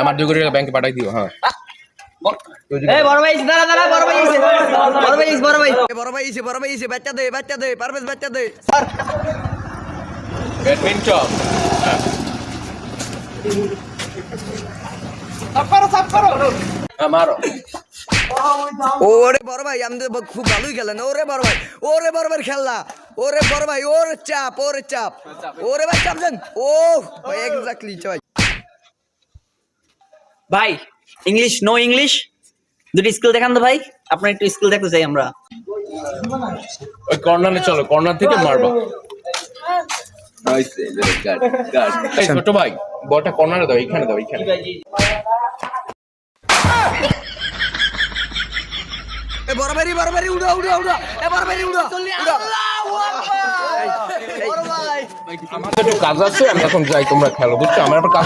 আমার 2 কোটি টাকা ব্যাংকে পাঠাই দিও। হ্যাঁ এই বড় ভাই দাঁড়া দাঁড়া বড় ভাই এসে বাচ্চা দে পারভেজ বাচ্চা দে স্যার ব্যাডমিন্টন সাফ করো মারো। ওরে বড় ভাই আমাদের খুব ভালোই খেলেন ওরে বড় ভাই খেলনা ওরে বড় ভাই ওরে চাপ ওরে ভাই চাপ দেন ও এক্স্যাক্টলি চয় ভাই ইংলিশ নো ইংলিশ দুটো স্কিল দেখান তো ভাই আপনার একটু স্কিল দেখতে চাই আমরা ওই কর্নারে চলো, কর্নার থেকে মারবা। এই ছোট ভাই বলটা কর্নারে দাও, এইখানে দাও, এইখানে। এ বড় ভাই উড়া এ বড় ভাই উড়া আল্লাহু আকবার বড় ভাই আমার তো একটু কাজ আছে, আমি এখন যাই, তোমরা খেলো, বুঝছো? আমার আবার কাজ